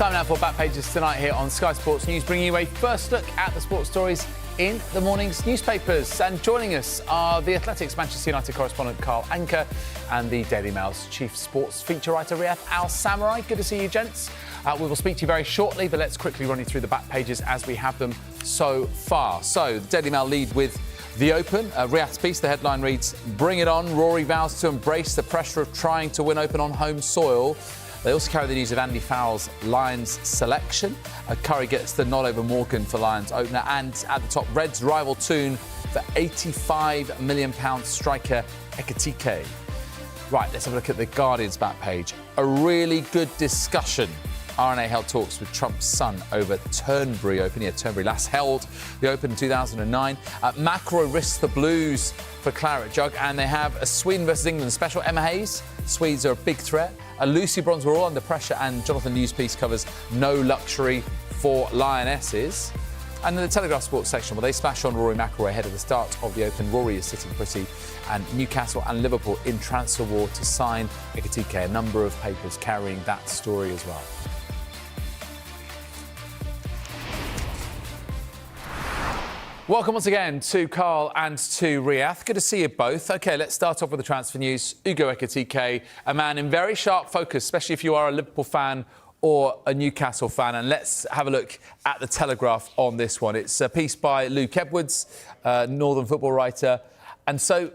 Time now for Back Pages tonight here on Sky Sports News, bringing you a first look at the sports stories in the morning's newspapers. And joining us are the Athletic's Manchester United correspondent Carl Anker and the Daily Mail's chief sports feature writer Riyadh Al Samurai. Good to see you, gents. We will speak to you very shortly, but let's quickly run you through the back pages as we have them so far. So the Daily Mail lead with The Open. Riyadh's piece, the headline reads, "Bring it on, Rory vows to embrace the pressure of trying to win Open on home soil." They also carry the news of Andy Farrell's Lions selection. Curry gets the nod over Morgan for Lions opener. And at the top, Reds rival tune for £85 million striker Ekitike. Right, let's have a look at the Guardian's back page. A really good discussion. RNA held talks with Trump's son over Turnberry Open. Yeah, Turnberry last held the Open in 2009. Macro risks the Blues for Claret Jug, and they have a Sweden versus England special. Emma Hayes, Swedes are a big threat. Lucy Bronze were all under pressure, and Jonathan New's piece covers no luxury for Lionesses. And in the Telegraph Sports section, well, they splash on Rory McIlroy ahead of the start of the Open. Rory is sitting pretty, and Newcastle and Liverpool in transfer war to sign Ekitike. A number of papers carrying that story as well. Welcome once again to Carl and to Riyadh. Good to see you both. OK, let's start off with the transfer news. Ugo Ekitike, a man in very sharp focus, especially if you are a Liverpool fan or a Newcastle fan. And let's have a look at the Telegraph on this one. It's a piece by Luke Edwards, Northern football writer. And so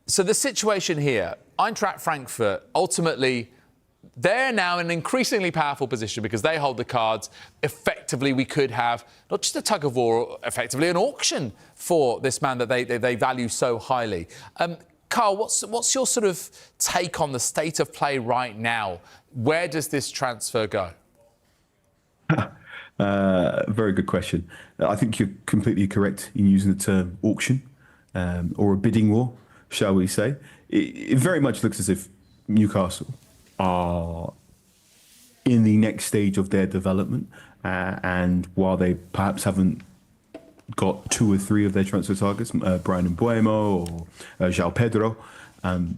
the situation here, Eintracht Frankfurt, ultimately, they're now in an increasingly powerful position because they hold the cards. Effectively, we could have not just a tug of war, effectively an auction for this man that they value so highly. Carl, what's your sort of take on the state of play right now? Where does this transfer go? Very good question. I think you're completely correct in using the term auction or a bidding war, shall we say. It very much looks as if Newcastle are in the next stage of their development, and while they perhaps haven't got two or three of their transfer targets, Brian Mbuemo or João Pedro,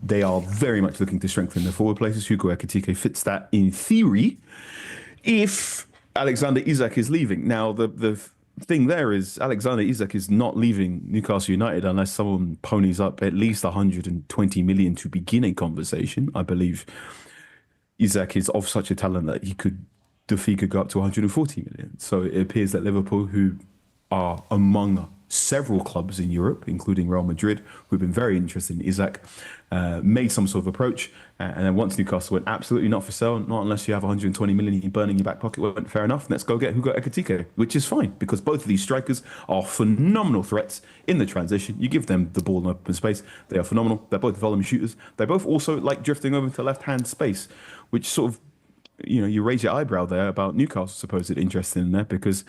they are very much looking to strengthen their forward places. Ugo Ekitike fits that in theory if Alexander Isak is leaving. Now, the thing there is Alexander Isak is not leaving Newcastle United unless someone ponies up at least 120 million to begin a conversation. I believe Isak is of such a talent that the fee could go up to 140 million. So it appears that Liverpool, who are among several clubs in Europe, including Real Madrid, who've been very interested in Isak, made some sort of approach. And then once Newcastle went, absolutely not for sale, not unless you have 120 million burning in your back pocket, went, fair enough, let's go get Ugo Ekitike, which is fine, because both of these strikers are phenomenal threats in the transition. You give them the ball in open space, they are phenomenal. They're both volume shooters. They both also like drifting over to left-hand space, which sort of, you raise your eyebrow there about Newcastle supposed interest in there, because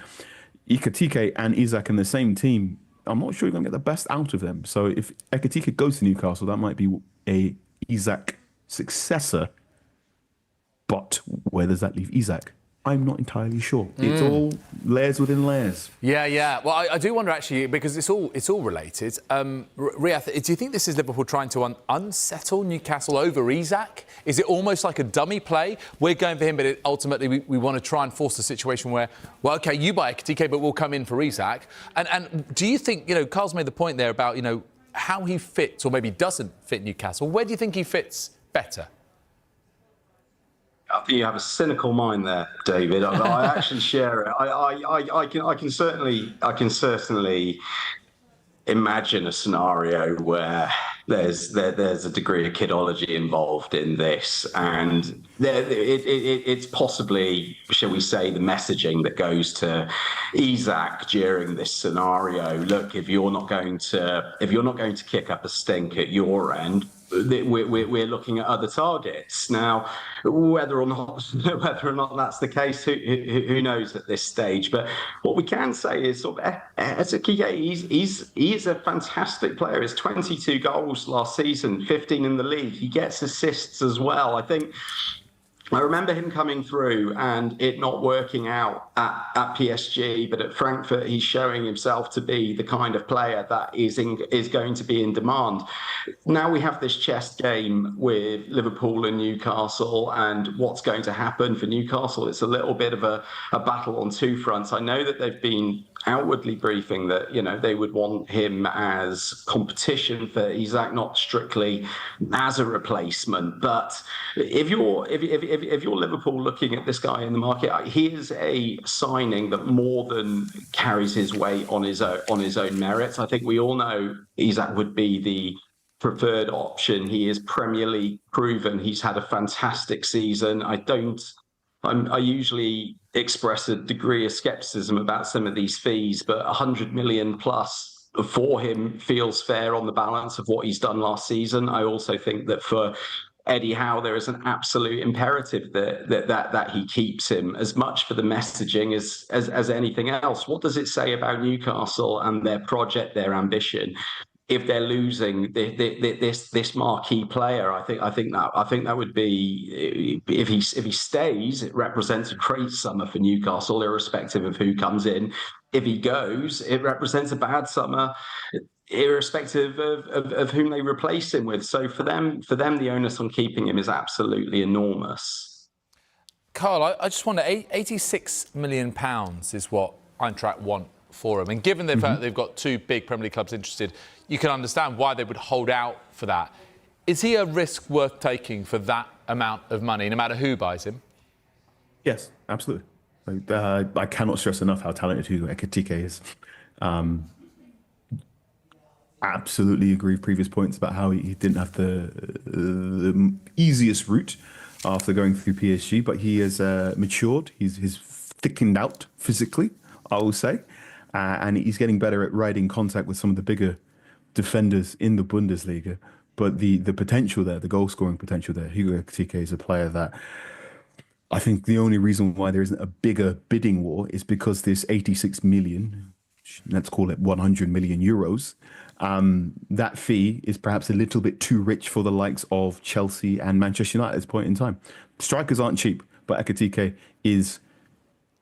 Ekitike and Isak in the same team, I'm not sure you're going to get the best out of them. So if Ekitike goes to Newcastle, that might be a Isak successor. But where does that leave Isak? I'm not entirely sure. It's all layers within layers. Yeah. Well, I do wonder, actually, because it's all related. Riyadh, do you think this is Liverpool trying to unsettle Newcastle over Isak? Is it almost like a dummy play? We're going for him, but ultimately we want to try and force the situation where, well, OK, you buy Ekitike, but we'll come in for Isak. And do you think, Carl's made the point there about, how he fits or maybe doesn't fit Newcastle. Where do you think he fits better? I think you have a cynical mind there, David. I actually share it. I can certainly imagine a scenario where there's a degree of kidology involved in this, and it's possibly, shall we say, the messaging that goes to Isak during this scenario. Look, if you're not going to kick up a stink at your end, we're looking at other targets. Now, whether or not that's the case, who knows at this stage? But what we can say is, sort of, Ekitike, he's a fantastic player. He's 22 goals last season, 15 in the league. He gets assists as well. I think I remember him coming through and it not working out at PSG, but at Frankfurt, he's showing himself to be the kind of player that is going to be in demand. Now we have this chess game with Liverpool and Newcastle, and what's going to happen for Newcastle. It's a little bit of a battle on two fronts. I know that they've been outwardly briefing that, you know, they would want him as competition for Isak, not strictly as a replacement. But if you're Liverpool looking at this guy in the market, he is a signing that more than carries his weight on his own merits. I think we all know Isak would be the preferred option. He is Premier League proven. He's had a fantastic season. I usually express a degree of skepticism about some of these fees, but 100 million plus for him feels fair on the balance of what he's done last season. I also think that for Eddie Howe, there is an absolute imperative that he keeps him, as much for the messaging as anything else. What does it say about Newcastle and their project, their ambition, if they're losing this marquee player? I think that would be, if he stays, it represents a great summer for Newcastle, irrespective of who comes in. If he goes, it represents a bad summer, irrespective of whom they replace him with. So for them, the onus on keeping him is absolutely enormous. Carl, I just wonder, £86 million is what Eintracht want for him. And given the fact that they've got two big Premier League clubs interested, you can understand why they would hold out for that. Is he a risk worth taking for that amount of money, no matter who buys him? Yes, absolutely. I cannot stress enough how talented Hugo Ekitike is. Absolutely agree with previous points about how he didn't have the easiest route after going through PSG, but he has matured. He's thickened out physically, I will say, and he's getting better at riding contact with some of the bigger defenders in the Bundesliga. But the potential there, the goal scoring potential there, Hugo Ekitike is a player that I think the only reason why there isn't a bigger bidding war is because this 86 million, let's call it 100 million euros, that fee is perhaps a little bit too rich for the likes of Chelsea and Manchester United at this point in time. Strikers aren't cheap, but Ekitike is,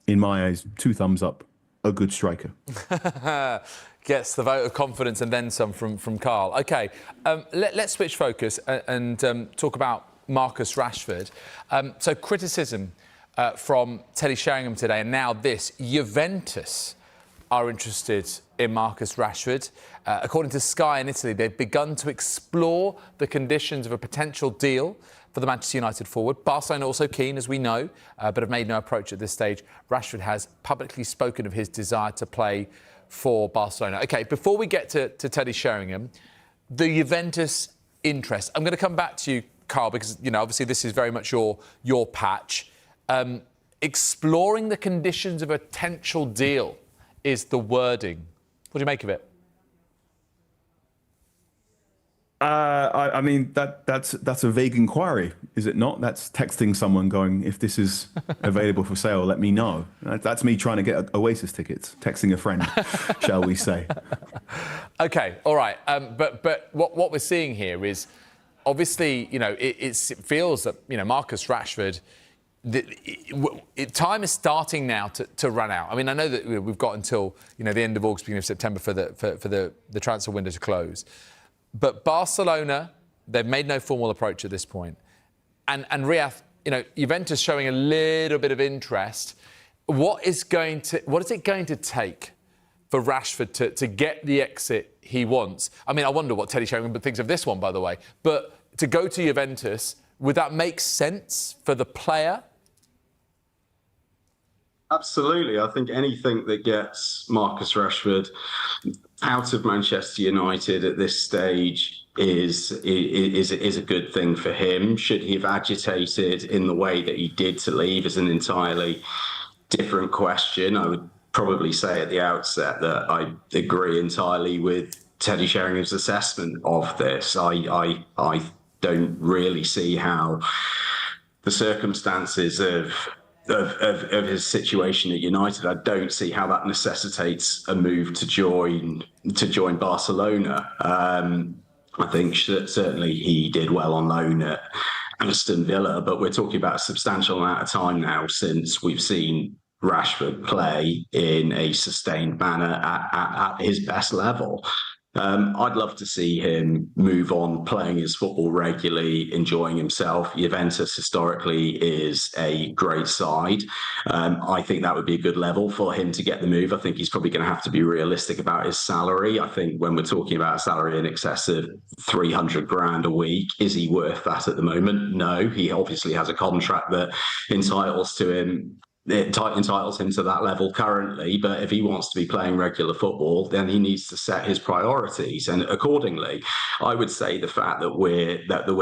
in my eyes, 2 thumbs up, a good striker. Gets the vote of confidence and then some from Carl. OK, let's switch focus and talk about Marcus Rashford. So criticism from Teddy Sheringham today, and now this: Juventus are interested in Marcus Rashford. According to Sky in Italy, they've begun to explore the conditions of a potential deal for the Manchester United forward. Barcelona also keen, as we know, but have made no approach at this stage. Rashford has publicly spoken of his desire to play for Barcelona. OK, before we get to Teddy Sheringham, the Juventus interest. I'm going to come back to you, Carl, because, you know, obviously this is very much your patch. Exploring the conditions of a potential deal is the wording. What do you make of it? I mean, that's a vague inquiry, is it not? That's texting someone going, if this is available for sale, let me know. That's me trying to get Oasis tickets, texting a friend, shall we say. OK, all right. But what we're seeing here is, obviously, you know, it feels that, you know, Marcus Rashford, time is starting now to run out. I mean, I know that we've got until, you know, the end of August, beginning of September for the transfer window to close. But Barcelona, they've made no formal approach at this point. And Riyadh, you know, Juventus showing a little bit of interest. What is it going to take for Rashford to get the exit he wants? I mean, I wonder what Teddy Sheringham thinks of this one, by the way. But to go to Juventus, would that make sense for the player? Absolutely. I think anything that gets Marcus Rashford out of Manchester United at this stage is a good thing for him. Should he have agitated in the way that he did to leave is an entirely different question. I would probably say at the outset that I agree entirely with Teddy Sheringham's assessment of this. I don't really see how the circumstances of his situation at United, I don't see how that necessitates a move to join Barcelona. I think certainly he did well on loan at Aston Villa, but we're talking about a substantial amount of time now since we've seen Rashford play in a sustained manner at his best level. I'd love to see him move on, playing his football regularly, enjoying himself. Juventus historically is a great side. I think that would be a good level for him to get the move. I think he's probably going to have to be realistic about his salary. I think when we're talking about a salary in excess of 300 grand a week, is he worth that at the moment? No, he obviously has a contract that entitles him to that level currently, but if he wants to be playing regular football, then he needs to set his priorities, and accordingly, I would say the fact that we're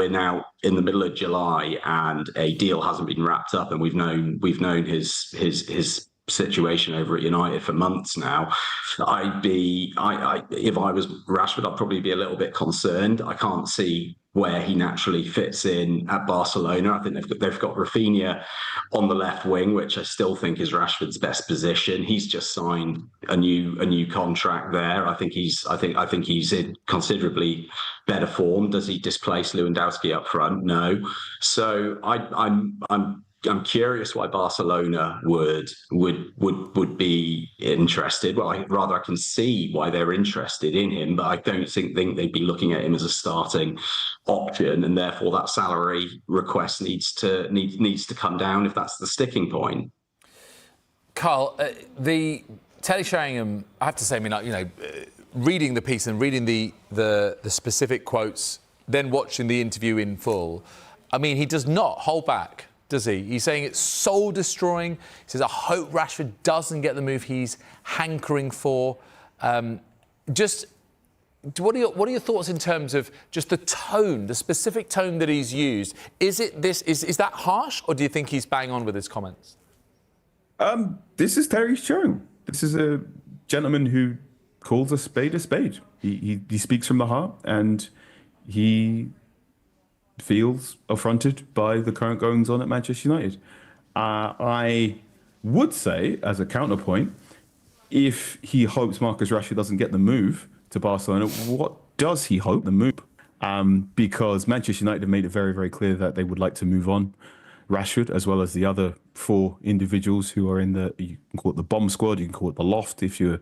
now in the middle of July and a deal hasn't been wrapped up, and we've known his situation over at United for months now. If I was Rashford, I'd probably be a little bit concerned. I can't see where he naturally fits in at Barcelona. I think they've got Rafinha on the left wing, which I still think is Rashford's best position. He's just signed a new contract there. I think he's in considerably better form. Does he displace Lewandowski up front? No. So I'm curious why Barcelona would be interested. Well, I can see why they're interested in him, but I don't think they'd be looking at him as a starting option, and therefore that salary request needs to come down if that's the sticking point. Carl, the Telly Sheringham, I have to say, reading the piece and reading the specific quotes, then watching the interview in full, he does not hold back, does he? He's saying it's soul-destroying. He says, I hope Rashford doesn't get the move he's hankering for. What are your thoughts in terms of just the tone, the specific tone that he's used? Is that harsh, or do you think he's bang on with his comments? This is Terry Sheringham. This is a gentleman who calls a spade a spade. He speaks from the heart, and he feels affronted by the current goings on at Manchester United. I would say, as a counterpoint, if he hopes Marcus Rashford doesn't get the move to Barcelona, what does he hope the move? Because Manchester United have made it very, very clear that they would like to move on Rashford, as well as the other 4 individuals who are in you can call it the bomb squad, you can call it the loft if you're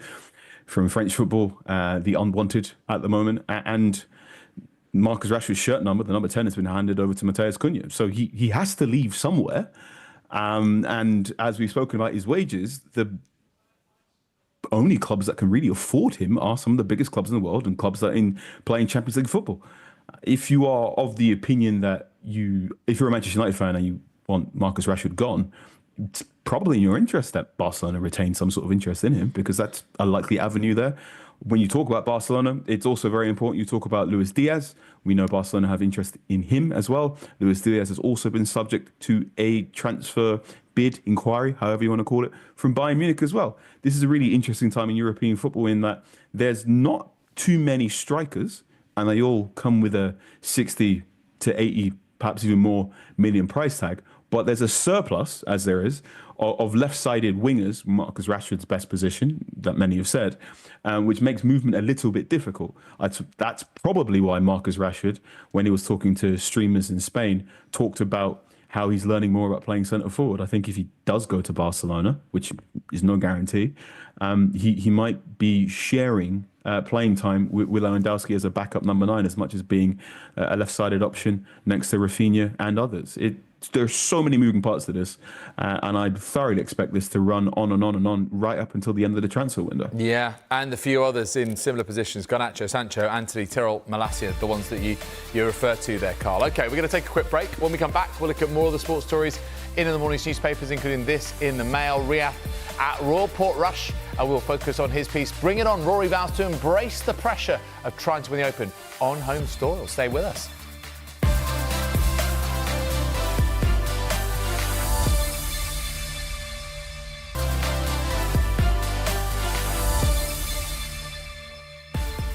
from French football, the unwanted at the moment. And Marcus Rashford's shirt number, the number 10, has been handed over to Matheus Cunha. So he has to leave somewhere. And as we've spoken about his wages, the only clubs that can really afford him are some of the biggest clubs in the world and clubs that are playing Champions League football. If you are of the opinion that if you're a Manchester United fan and you want Marcus Rashford gone, it's probably in your interest that Barcelona retain some sort of interest in him, because that's a likely avenue there. When you talk about Barcelona, it's also very important you talk about Luis Diaz. We know Barcelona have interest in him as well. Luis Diaz has also been subject to a transfer bid inquiry, however you want to call it, from Bayern Munich as well. This is a really interesting time in European football in that there's not too many strikers, and they all come with a 60 to 80, perhaps even more million price tag. But there's a surplus, as there is, of left-sided wingers, Marcus Rashford's best position, that many have said, which makes movement a little bit difficult. That's probably why Marcus Rashford, when he was talking to streamers in Spain, talked about how he's learning more about playing centre forward. I think if he does go to Barcelona, which is no guarantee, he might be sharing playing time with Lewandowski as a backup number 9, as much as being a left-sided option next to Rafinha and others. There's so many moving parts to this, and I'd thoroughly expect this to run on and on and on right up until the end of the transfer window. Yeah, and a few others in similar positions: Garnacho, Sancho, Anthony, Tyrrell, Malacia, the ones that you refer to there, Carl. OK, we're going to take a quick break. When we come back, we'll look at more of the sports stories in the morning's newspapers, including this in the Mail. Riyadh at Royal Portrush, and we'll focus on his piece. Bring it on. Rory vows to embrace the pressure of trying to win the Open on home soil. Stay with us.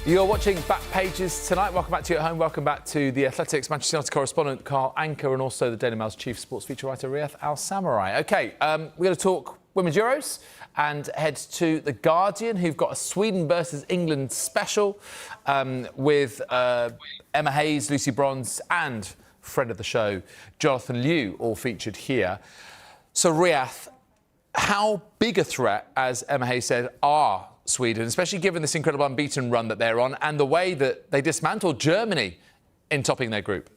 You're watching Back Pages tonight. Welcome back to you at home. Welcome back to the Athletics Manchester United correspondent Carl Anker, and also the Daily Mail's chief sports feature writer Riyadh Al Samurai. OK, we're going to talk Women's Euros and head to The Guardian, who've got a Sweden versus England special with Emma Hayes, Lucy Bronze and friend of the show, Jonathan Liu, all featured here. So, Riyadh, how big a threat, as Emma Hayes said, are Sweden, especially given this incredible unbeaten run that they're on and the way that they dismantled Germany in topping their group?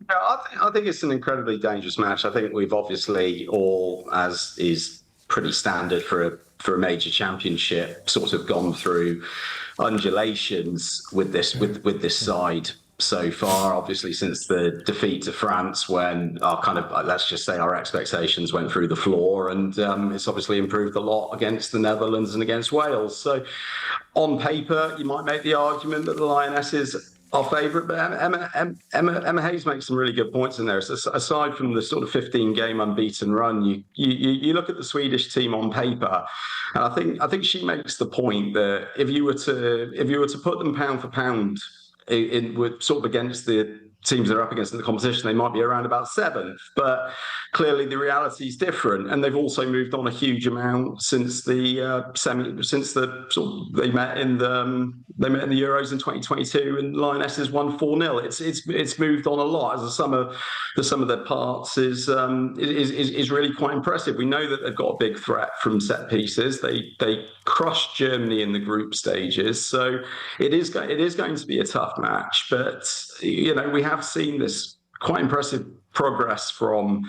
Yeah, I think it's an incredibly dangerous match. I think we've obviously all, as is pretty standard for a major championship, sort of gone through undulations with this side so far. Obviously, since the defeat to France, when let's just say our expectations went through the floor, and it's obviously improved a lot against the Netherlands and against Wales. So, on paper, you might make the argument that the Lionesses our favourite, but Emma Hayes makes some really good points in there. So aside from the sort of 15-game unbeaten run, you look at the Swedish team on paper, and I think she makes the point that if you were to put them pound for pound with sort of against the teams they're up against in the competition, they might be around about 7th. But clearly the reality is different, and they've also moved on a huge amount since they met in the Euros in 2022, and Lionesses won 4-0. It's moved on a lot, as the sum of their parts is really quite impressive. We know that they've got a big threat from set pieces. They crushed Germany in the group stages, so it is going to be a tough match. But we have seen this quite impressive progress from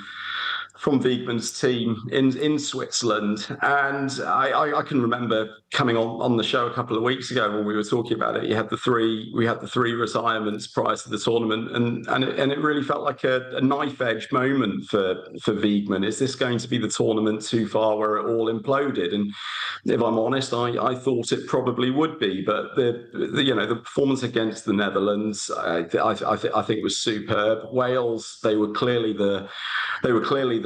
Wiegmann's team in Switzerland, and I can remember coming on the show a couple of weeks ago when we were talking about it. We had the three retirements prior to the tournament, and it really felt like a knife edge moment for Wiegmann. Is this going to be the tournament too far where it all imploded? And if I'm honest, I thought it probably would be, but the performance against the Netherlands, I think was superb. Wales, they were clearly the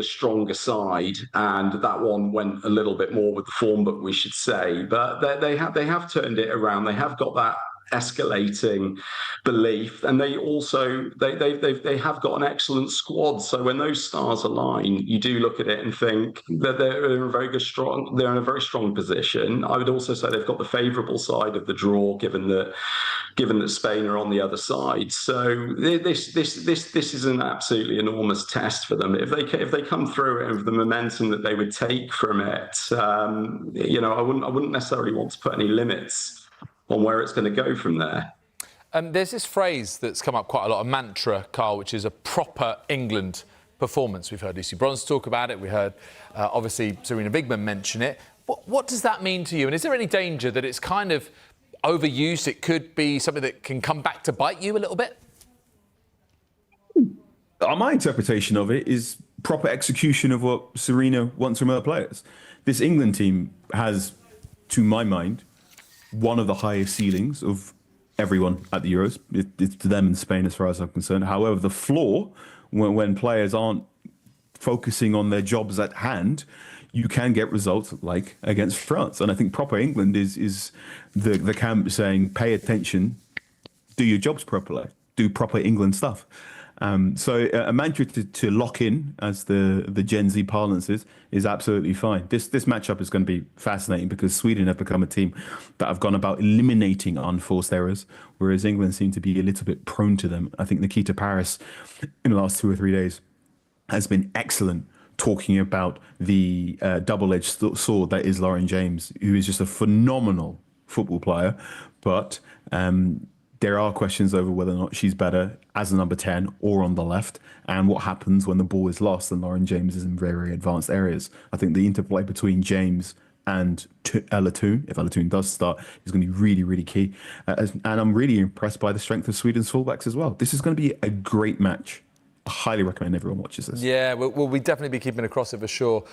stronger side, and that one went a little bit more with the form book, we should say. But they have turned it around. They have got that escalating belief, and they also they have got an excellent squad. So when those stars align, you do look at it and think that they're in a very strong position. I would also say they've got the favourable side of the draw, given that Spain are on the other side. So this is an absolutely enormous test for them. If they come through it with the momentum that they would take from it, I wouldn't necessarily want to put any limits on where it's going to go from there. There's this phrase that's come up quite a lot, a mantra, Carl, which is a proper England performance. We've heard Lucy Bronze talk about it. We heard, obviously, Serena Wiegmann mention it. What does that mean to you? And is there any danger that it's kind of overused? It could be something that can come back to bite you a little bit? My interpretation of it is proper execution of what Serena wants from her players. This England team has, to my mind, one of the highest ceilings of everyone at the Euros. It's to them in Spain, as far as I'm concerned. However, the floor, when players aren't focusing on their jobs at hand, you can get results like against France. And I think proper England is the camp saying, pay attention, do your jobs properly, do proper England stuff. So a mantra to lock in, as the Gen Z parlance is absolutely fine. This matchup is going to be fascinating because Sweden have become a team that have gone about eliminating unforced errors, whereas England seem to be a little bit prone to them. I think Nikita Paris in the last 2 or 3 days has been excellent, talking about the double-edged sword that is Lauren James, who is just a phenomenal football player, but there are questions over whether or not she's better as a number 10 or on the left, and what happens when the ball is lost and Lauren James is in very, very advanced areas. I think the interplay between James and Ella Toon, if Ella Toon does start, is going to be really, really key. And I'm really impressed by the strength of Sweden's fullbacks as well. This is going to be a great match. I highly recommend everyone watches this. Yeah, we'll definitely be keeping across it for sure.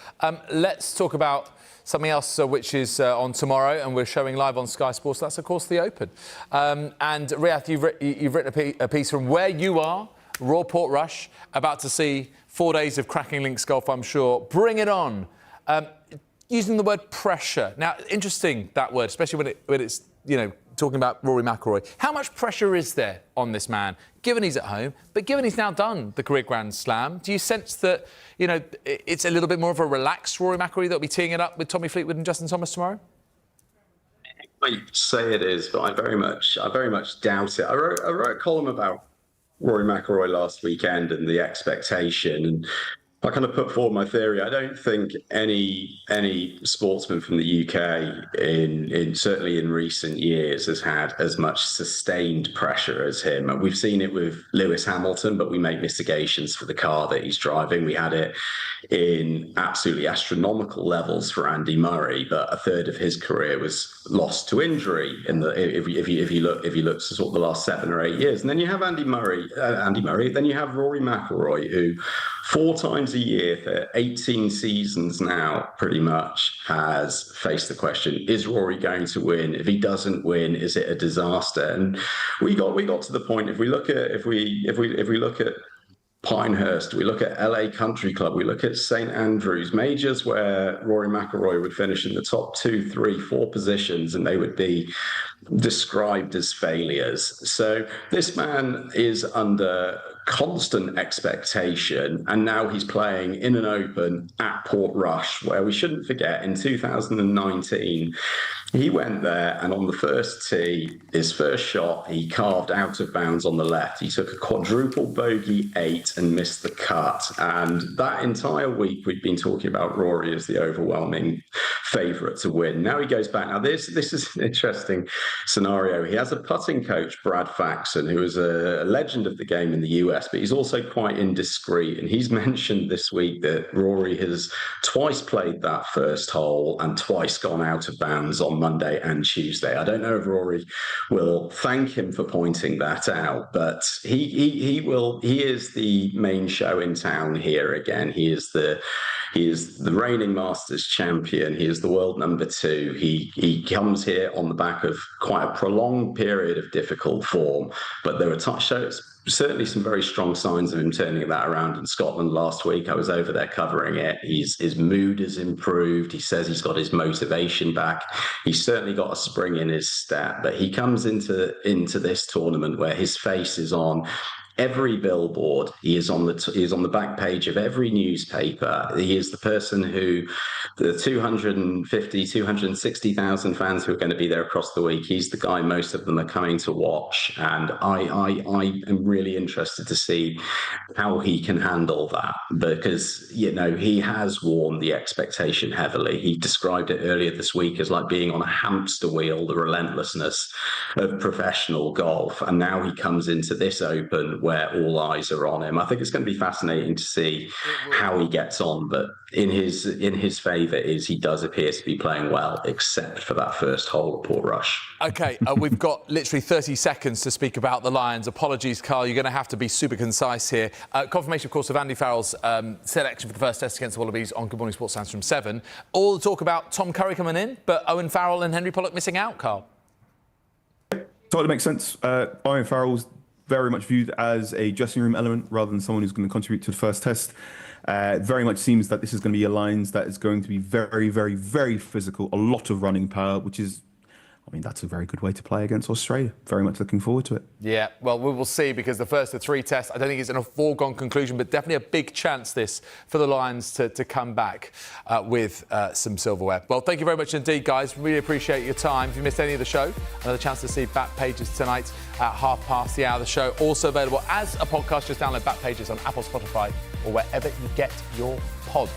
Let's talk about something else which is on tomorrow, and we're showing live on Sky Sports. That's, of course, the Open. And Riyadh, you've written a piece from where you are, Raw Portrush, about to see 4 days of cracking links golf, I'm sure. Bring it on. Using the word pressure. Now, interesting, that word, especially when it's talking about Rory McIlroy. How much pressure is there on this man, given he's at home, but given he's now done the career Grand Slam? Do you sense that, it's a little bit more of a relaxed Rory McIlroy that'll be teeing it up with Tommy Fleetwood and Justin Thomas tomorrow? I say it is, but I very much doubt it. I wrote a column about Rory McIlroy last weekend and the expectation, and I kind of put forward my theory. I don't think any sportsman from the UK in certainly in recent years has had as much sustained pressure as him. And we've seen it with Lewis Hamilton, but we make mitigations for the car that he's driving. We had it in absolutely astronomical levels for Andy Murray, but a third of his career was lost to injury if you look to sort of the last 7 or 8 years. And then you have Andy Murray, then you have Rory McIlroy, who 4 times a year for 18 seasons now pretty much has faced the question, is Rory going to win? If he doesn't win, is it a disaster? And we got to the point, if we look at Pinehurst, we look at LA Country Club, we look at St Andrews, majors where Rory McIlroy would finish in the top 2, 3, 4 positions, and they would be described as failures. So this man is under constant expectation, and now he's playing in an Open at Portrush, where we shouldn't forget in 2019 he went there, and on the first tee, his first shot, he carved out of bounds on the left. He took a quadruple bogey 8 and missed the cut. And that entire week, we've been talking about Rory as the overwhelming favourite to win. Now he goes back. Now, this is an interesting scenario. He has a putting coach, Brad Faxon, who is a legend of the game in the US, but he's also quite indiscreet. And he's mentioned this week that Rory has twice played that first hole and twice gone out of bounds on Monday and Tuesday. I don't know if Rory will thank him for pointing that out, but he will. He is the main show in town here again. He is the reigning Masters champion. He is the world number 2. He comes here on the back of quite a prolonged period of difficult form, but there are certainly some very strong signs of him turning that around in Scotland last week. I was over there covering it. His mood has improved. He says he's got his motivation back. He's certainly got a spring in his step, but he comes into this tournament where his face is on every billboard. He is on the back page of every newspaper. He is the person who the 260,000 fans who are going to be there across the week. He's the guy most of them are coming to watch. And I am really interested to see how he can handle that, because, he has worn the expectation heavily. He described it earlier this week as like being on a hamster wheel, the relentlessness of professional golf. And now he comes into this Open where all eyes are on him. I think it's going to be fascinating to see how he gets on, but in his favour is he does appear to be playing well, except for that first hole at Portrush. OK, we've got literally 30 seconds to speak about the Lions. Apologies, Carl, you're going to have to be super concise here. Confirmation, of course, of Andy Farrell's selection for the first test against the Wallabies on Good Morning Sports Sounds from 7. All the talk about Tom Curry coming in, but Owen Farrell and Henry Pollock missing out, Carl. Totally makes sense. Owen Farrell's very much viewed as a dressing room element rather than someone who's going to contribute to the first test. Very much seems that this is going to be a Lions that is going to be very, very, very physical, a lot of running power, which is, that's a very good way to play against Australia. Very much looking forward to it. Yeah, well, we will see, because the first of 3 tests, I don't think it's a foregone conclusion, but definitely a big chance this for the Lions to come back with some silverware. Well, thank you very much indeed, guys. Really appreciate your time. If you missed any of the show, another chance to see Back Pages tonight at 1:30 the hour. The show also available as a podcast. Just download Back Pages on Apple, Spotify, or wherever you get your pods.